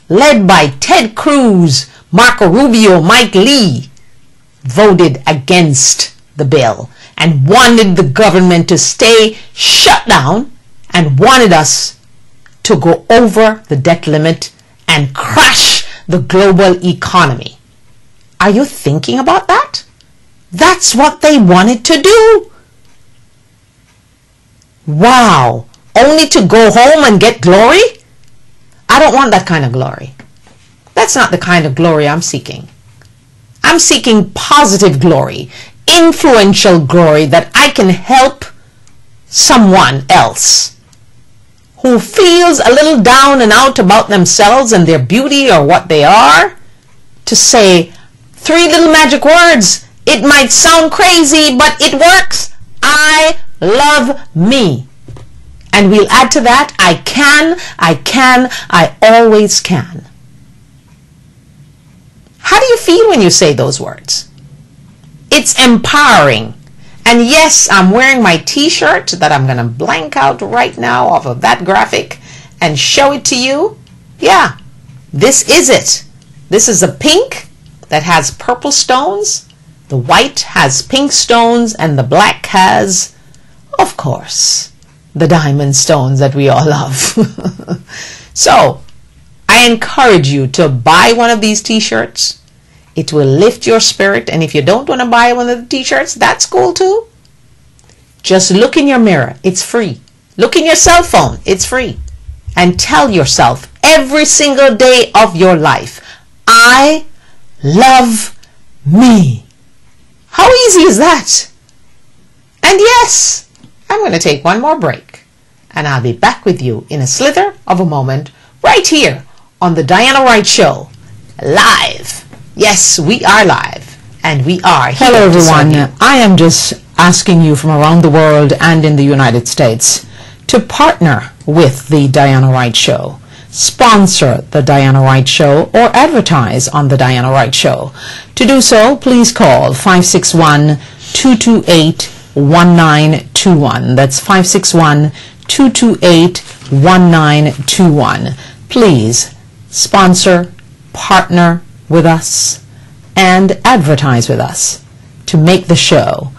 led by Ted Cruz, Marco Rubio, Mike Lee, voted against the bill. and wanted the government to stay shut down and wanted us to go over the debt limit and crash the global economy. Are you thinking about that? That's what they wanted to do. Wow. Only to go home and get glory? I don't want that kind of glory. That's not the kind of glory I'm seeking. I'm seeking positive glory, influential glory, that I can help someone else who feels a little down and out about themselves and their beauty or what they are, to say 3 little magic words. It might sound crazy, but it works. I love me. And we'll add to that, I always can. How do you feel when you say those words? It's empowering. And yes, I'm wearing my t-shirt that I'm going to blank out right now off of that graphic and show it to you. Yeah, this is it. This is a pink that has purple stones. The white has pink stones, and the black has, of course, the diamond stones that we all love. So, I encourage you to buy one of these t-shirts. It will lift your spirit, and if you don't want to buy one of the t-shirts, that's cool too. Just look in your mirror. It's free. Look in your cell phone. It's free. And tell yourself every single day of your life, I love me. How easy is that? And yes, I'm going to take one more break, and I'll be back with you in a slither of a moment right here on the Diana Wright Show, live. Yes, we are live, and we are here. Hello everyone. I am just asking you from around the world and in the United States to partner with the Diana Wright Show, sponsor the Diana Wright Show, or advertise on the Diana Wright Show. To do so, please call 561-228-1921. That's 561-228-1921. Please sponsor, partner with us, and advertise with us to make the show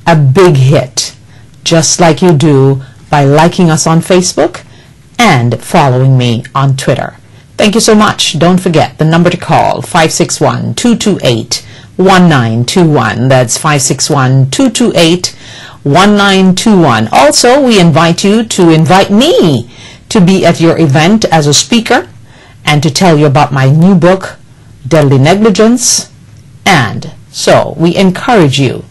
a big hit, just like you do by liking us on Facebook and following me on Twitter. Thank you so much. Don't forget the number to call, 561-228-1921. That's 561-228-1921. Also, we invite you to invite me to be at your event as a speaker and to tell you about my new book, Deadly Negligence. And so we encourage you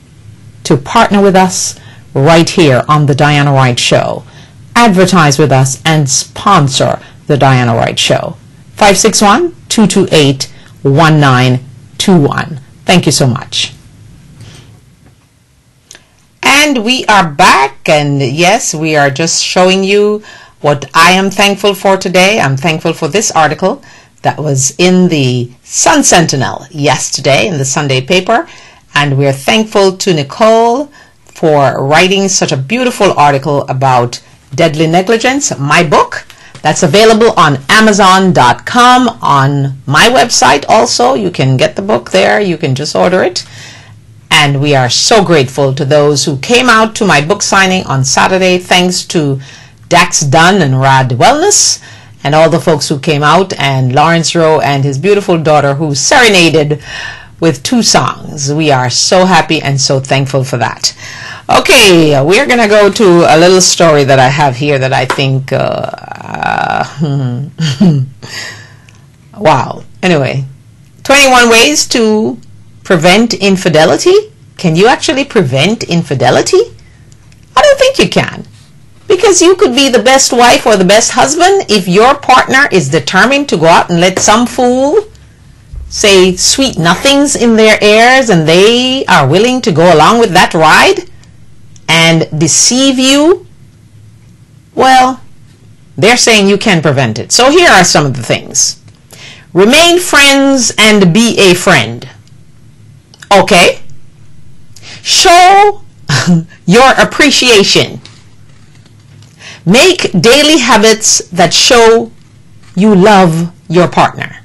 to partner with us right here on the Diana Wright Show. Advertise with us and sponsor the Diana Wright Show. 561-228-1921. Thank you so much. And we are back, and yes, we are just showing you what I am thankful for today. I'm thankful for this article that was in the Sun Sentinel yesterday in the Sunday paper, and we're thankful to Nicole for writing such a beautiful article about Deadly Negligence, my book. That's available on Amazon.com, on my website also. You can get the book there. You can just order it. And we are so grateful to those who came out to my book signing on Saturday. Thanks to Dax Dunn and Rad Wellness and all the folks who came out, and Lawrence Rowe and his beautiful daughter who serenaded with 2 songs. We are so happy and so thankful for that. Okay, we're going to go to a little story that I have here that I think, wow. Anyway, 21 ways to prevent infidelity. Can you actually prevent infidelity? I don't think you can. Because you could be the best wife or the best husband if your partner is determined to go out and let some fool say sweet nothings in their ears, and they are willing to go along with that ride and deceive you. Well, they're saying you can prevent it. So here are some of the things. Remain friends and be a friend. Okay. Show your appreciation. Make daily habits that show you love your partner.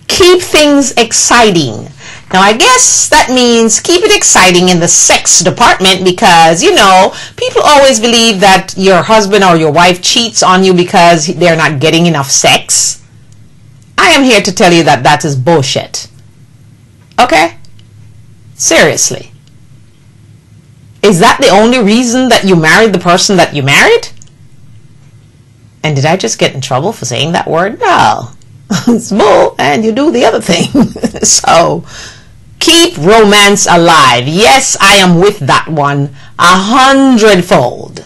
Keep things exciting. Now, I guess that means keep it exciting in the sex department because, you know, people always believe that your husband or your wife cheats on you because they're not getting enough sex. I am here to tell you that that is bullshit. Okay? Seriously. Is that the only reason that you married the person that you married? And did I just get in trouble for saying that word? No. It's bull, and you do the other thing. So, keep romance alive. Yes, I am with that one 100-fold.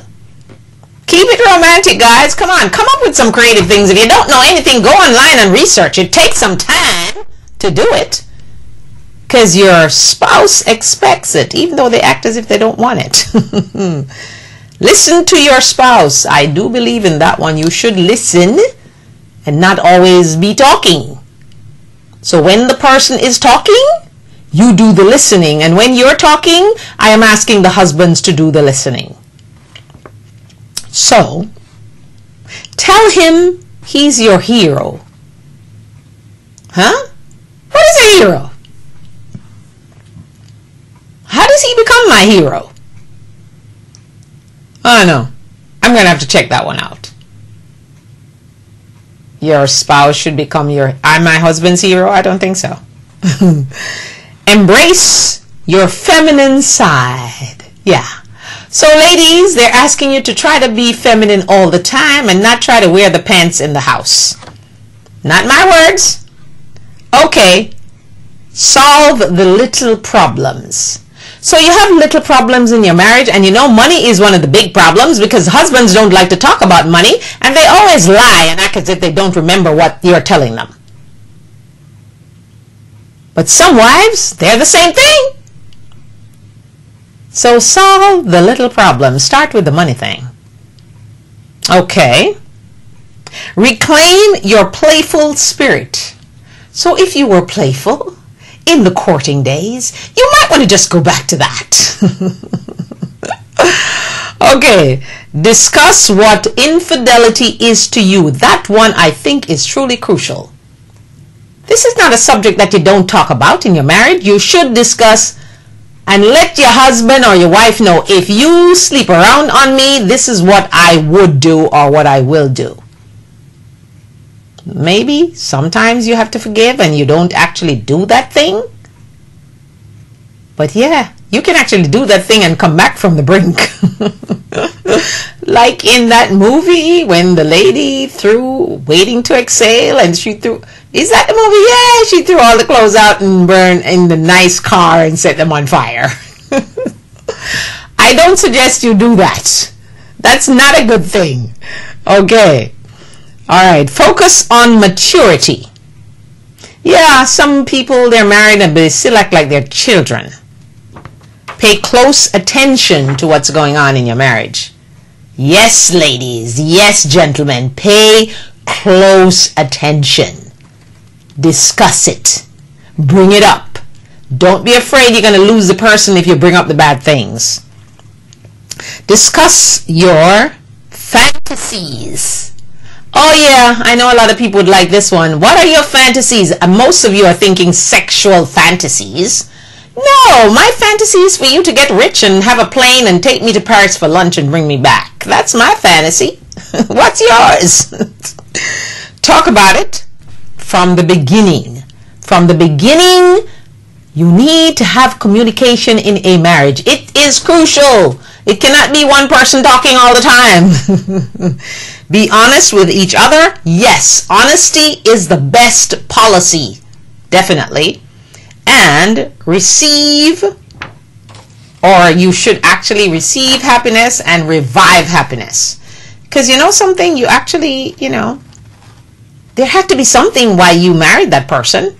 Keep it romantic, guys. Come on, come up with some creative things. If you don't know anything, go online and research it. Take some time to do it. Because your spouse expects it, even though they act as if they don't want it. Listen to your spouse. I do believe in that one. You should listen and not always be talking. So when the person is talking, you do the listening. And when you're talking, I am asking the husbands to do the listening. So, tell him he's your hero. Huh? What is a hero? How does he become my hero? Oh no, I'm going to have to check that one out. Your spouse should become I'm my husband's hero? I don't think so. Embrace your feminine side. Yeah. So ladies, they're asking you to try to be feminine all the time and not try to wear the pants in the house. Not my words. Okay. Solve the little problems. So you have little problems in your marriage, and you know money is one of the big problems because husbands don't like to talk about money and they always lie and act as if they don't remember what you're telling them. But some wives, they're the same thing. So solve the little problems. Start with the money thing. Okay. Reclaim your playful spirit. So if you were playful in the courting days, you might want to just go back to that. Okay, discuss what infidelity is to you. That one I think is truly crucial. This is not a subject that you don't talk about in your marriage. You should discuss and let your husband or your wife know, if you sleep around on me, this is what I would do or what I will do. Maybe sometimes you have to forgive and you don't actually do that thing. But yeah, you can actually do that thing and come back from the brink. Like in that movie when the lady threw Waiting to Exhale and she threw... Is that the movie? Yeah, she threw all the clothes out and burned in the nice car and set them on fire. I don't suggest you do that. That's not a good thing. Okay. Alright, focus on maturity. Yeah, some people, they're married and they still act like they're children. Pay close attention to what's going on in your marriage. Yes, ladies. Yes, gentlemen. Pay close attention. Discuss it. Bring it up. Don't be afraid you're going to lose the person if you bring up the bad things. Discuss your fantasies. Oh yeah, I know a lot of people would like this one. What are your fantasies? Most of you are thinking sexual fantasies. No, my fantasy is for you to get rich and have a plane and take me to Paris for lunch and bring me back. That's my fantasy. What's yours? Talk about it from the beginning. From the beginning, you need to have communication in a marriage. It is crucial. It cannot be one person talking all the time. Be honest with each other. Yes, honesty is the best policy. Definitely. And receive, or you should actually receive happiness and revive happiness. Because you know something, you actually, there had to be something why you married that person.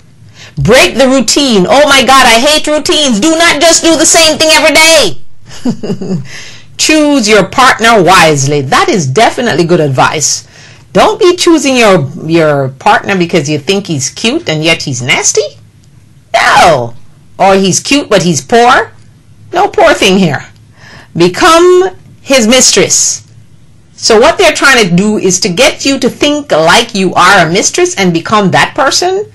Break the routine. Oh my God, I hate routines. Do not just do the same thing every day. Choose your partner wisely. That is definitely good advice. Don't be choosing your partner because you think he's cute and yet he's nasty. No. Or he's cute but he's poor. No poor thing here. Become his mistress. So what they're trying to do is to get you to think like you are a mistress and become that person.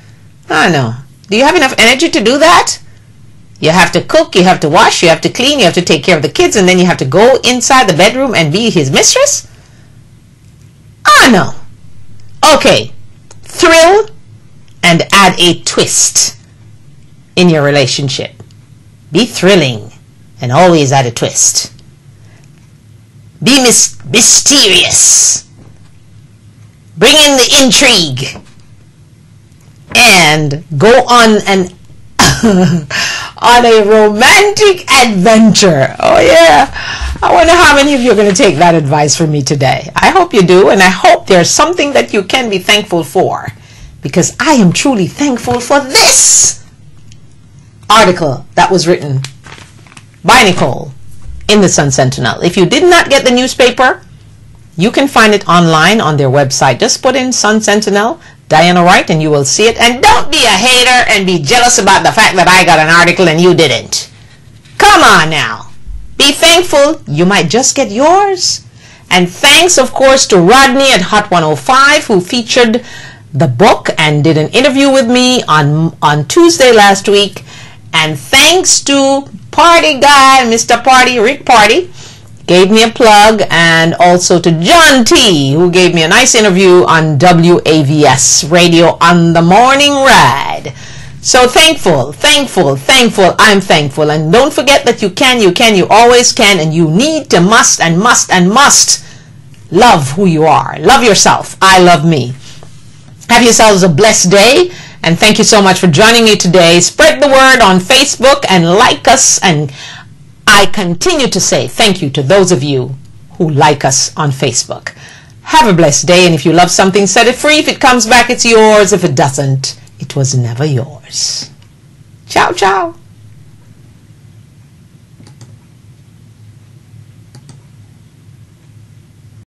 Oh no. Do you have enough energy to do that? You have to cook, you have to wash, you have to clean, you have to take care of the kids, and then you have to go inside the bedroom and be his mistress? Ah, no. Okay. Thrill and add a twist in your relationship. Be thrilling and always add a twist. Be mysterious. Bring in the intrigue. And go on an on a romantic adventure. Oh yeah. I wonder how many of you are going to take that advice from me today. I hope you do, and I hope there's something that you can be thankful for, because I am truly thankful for this article that was written by Nicole in the Sun Sentinel. If you did not get the newspaper, you can find it online on their website. Just put in Sun Sentinel, Diana Wright, and you will see it. And don't be a hater and be jealous about the fact that I got an article and you didn't. Come on now. Be thankful. You might just get yours. And thanks, of course, to Rodney at Hot 105, who featured the book and did an interview with me on Tuesday last week. And thanks to Party Guy, Mr. Party, Rick Party, gave me a plug, and also to John T, who gave me a nice interview on WAVS Radio on the morning ride. So thankful, thankful, thankful. I'm thankful. And don't forget that you can, you always can, and you need to must love who you are. Love yourself. I love me. Have yourselves a blessed day. And thank you so much for joining me today. Spread the word on Facebook and like us. And I continue to say thank you to those of you who like us on Facebook. Have a blessed day. And if you love something, set it free. If it comes back, it's yours. If it doesn't, it was never yours. Ciao, ciao.